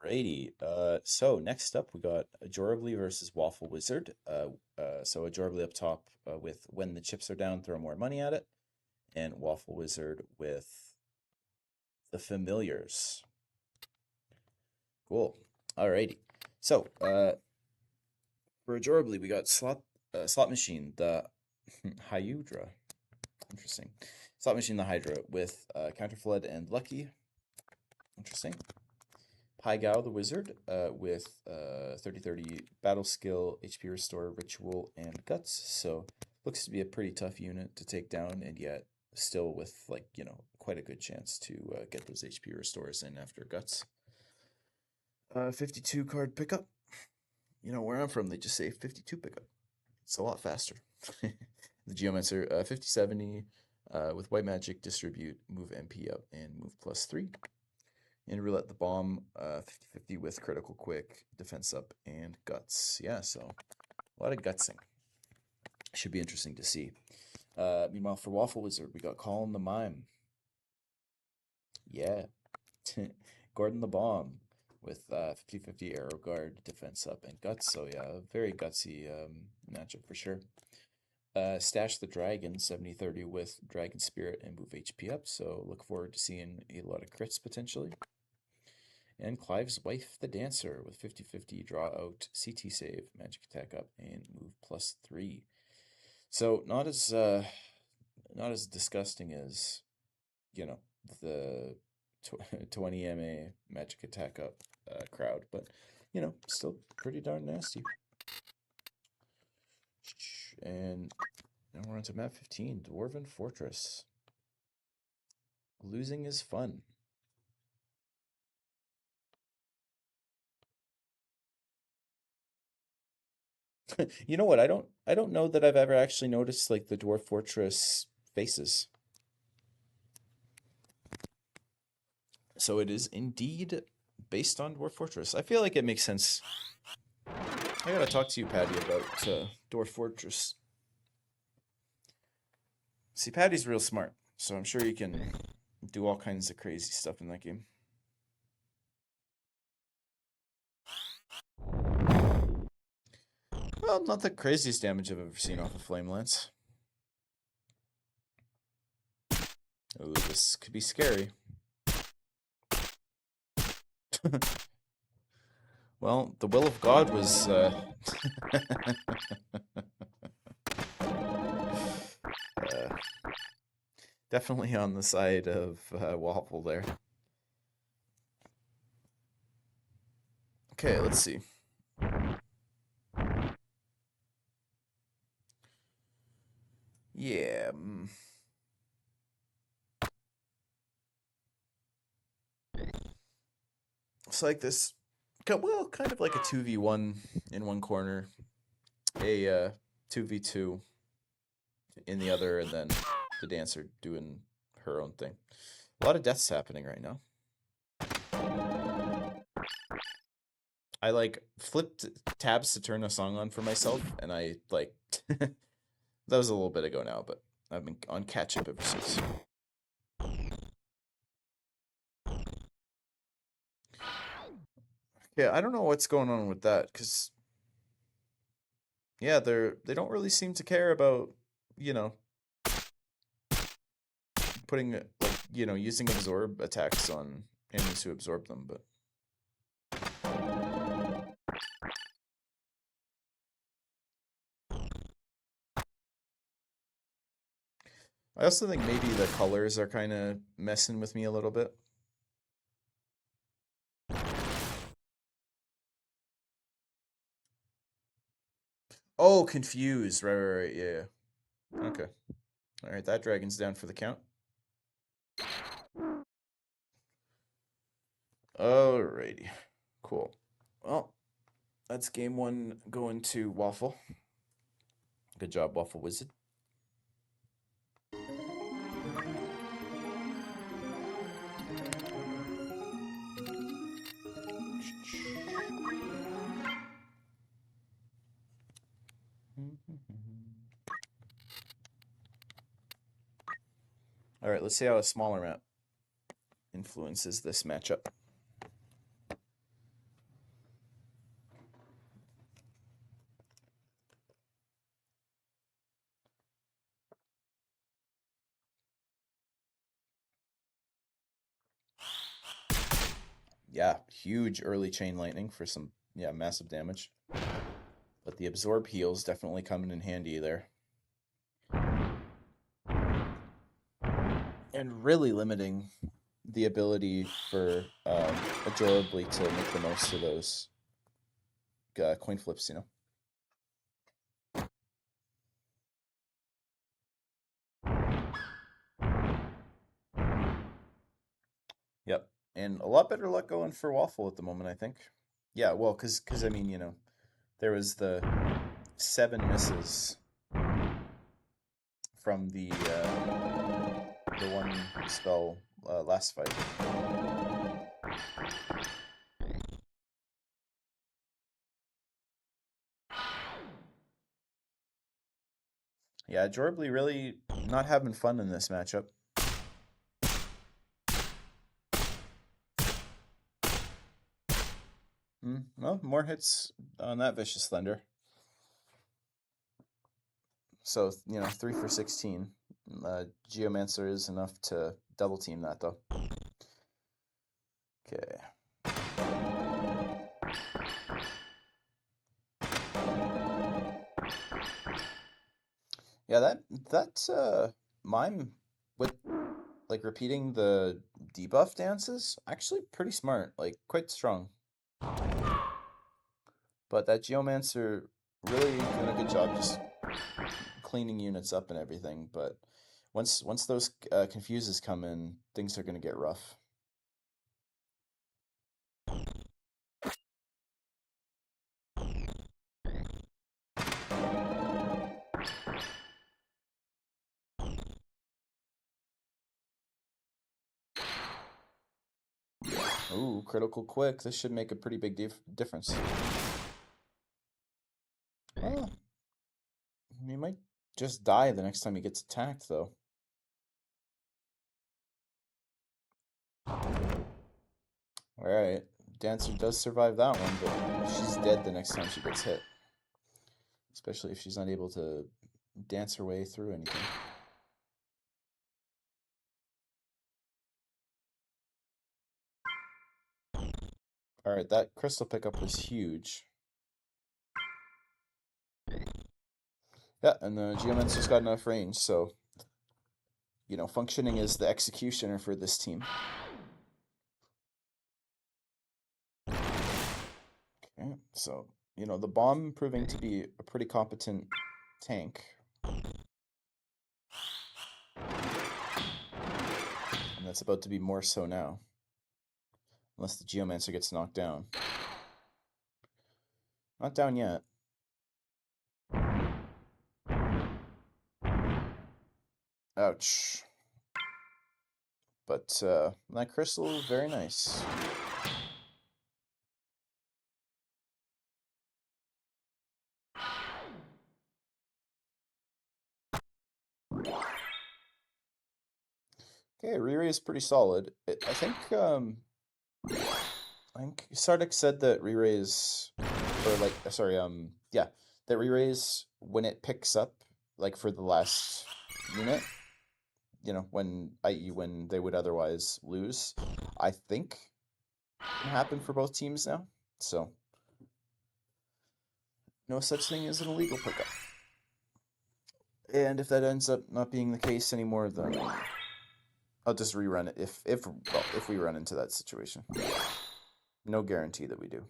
Alrighty. So next up we got Ajorably versus Waffle Wizard. So Ajorably up top with when the chips are down, throw more money at it, and Waffle Wizard with the familiars. Cool. Alrighty. So for Ajorably we got slot machine the Hyudra. Interesting. Slot machine the Hydra with Counterflood and Lucky. Interesting. Pai Gao the Wizard with 30/30 Battle Skill, HP Restore, Ritual, and Guts. So looks to be a pretty tough unit to take down, and yet still with quite a good chance to get those HP Restores in after Guts. 52 card pickup. You know where I'm from, they just say 52 pickup. It's a lot faster. The Geomancer 50/70 with White Magic, Distribute, move MP up, and move +3. And Roulette the Bomb, 50/50 with Critical Quick, Defense Up, and Guts. Yeah, so a lot of gutsing. Should be interesting to see. Meanwhile, for Waffle Wizard, we got Colin the Mime. Yeah. Gordon the Bomb with 50/50 Arrow Guard, Defense Up, and Guts. So yeah, very gutsy matchup for sure. Stash the Dragon, 70/30 with Dragon Spirit and move HP up. So look forward to seeing a lot of crits potentially. And Clive's Wife the Dancer with 50/50 draw out, CT save, magic attack up, and move +3. So not as disgusting as, the 20 MA magic attack up crowd, but still pretty darn nasty. And now we're on to map 15, Dwarven Fortress. Losing is fun. You know what? I don't know that I've ever actually noticed like the Dwarf Fortress faces. So it is indeed based on Dwarf Fortress. I feel like it makes sense. I gotta talk to you, Patty, about Dwarf Fortress. See, Patty's real smart, so I'm sure you can do all kinds of crazy stuff in that game. Well, not the craziest damage I've ever seen off of Flame Lance. Oh, this could be scary. Well, the will of God was definitely on the side of Waffle there. Okay, let's see. Yeah. It's like this, well, kind of like a 2v1 in one corner, a 2v2 in the other, and then the dancer doing her own thing. A lot of deaths happening right now. I flipped tabs to turn a song on for myself, and I that was a little bit ago now, but I've been on catch up ever since. Yeah, I don't know what's going on with that, because yeah, they don't really seem to care about, putting using absorb attacks on enemies who absorb them, but I also think maybe the colors are kind of messing with me a little bit. Oh, confused. Right, yeah. Okay. All right, that dragon's down for the count. Alrighty. Cool. Well, that's game one going to Waffle. Good job, Waffle Wizard. All right, let's see how a smaller map influences this matchup. Yeah, huge early chain lightning for some, yeah, massive damage. But the absorb heals definitely coming in handy there. And really limiting the ability for ajorably to make the most of those coin flips, you know. Yep, and a lot better luck going for Waffle at the moment, I think. Yeah, well, because I mean, you know, there was the 7 misses from the one spell last fight. Yeah, Jorbly really not having fun in this matchup. Well, more hits on that Vicious Thunder. So, you know, 3 for 16. Geomancer is enough to double team that, though. Okay. Yeah, that mime with like repeating the debuff dances actually pretty smart, like quite strong. But that Geomancer really doing a good job just cleaning units up and everything. But once those confuses come in, things are going to get rough. Ooh, critical quick. This should make a pretty big difference. Well, he might just die the next time he gets attacked, though. Alright, Dancer does survive that one, but she's dead the next time she gets hit. Especially if she's not able to dance her way through anything. Alright, that crystal pickup was huge. Yeah, and the Geomancer's got enough range, so, you know, functioning as the executioner for this team. Okay, so, you know, the bomb proving to be a pretty competent tank. And that's about to be more so now. Unless the Geomancer gets knocked down. Not down yet. Ouch. But that crystal, very nice. Okay, Riri is pretty solid. I think Sardik said that re-raise, or like, sorry, yeah, that re-raise when it picks up, like for the last unit, you know, when, i.e. when they would otherwise lose, I think can happen for both teams now. So, no such thing as an illegal pickup. And if that ends up not being the case anymore, then I'll just rerun it if we run into that situation. No guarantee that we do.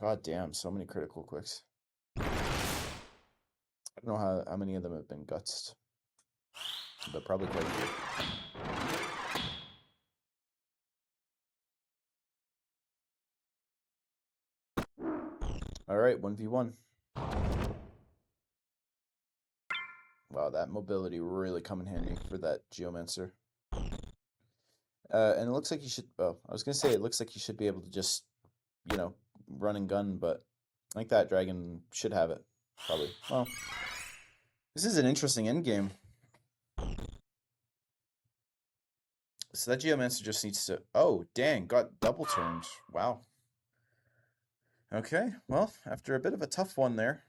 God damn, so many critical quicks. I don't know how many of them have been gutsed, but probably quite a few. Alright, 1v1. Wow, that mobility really come in handy for that Geomancer. And it looks like you should, well, I was going to say it looks like you should be able to just, you know, run and gun, but I think that dragon should have it, probably. Well, this is an interesting endgame. So that Geomancer just needs to... Oh, dang, got double turned. Wow. Okay, well, after a bit of a tough one there,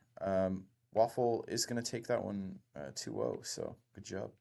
Waffle is going to take that one 2-0, so good job.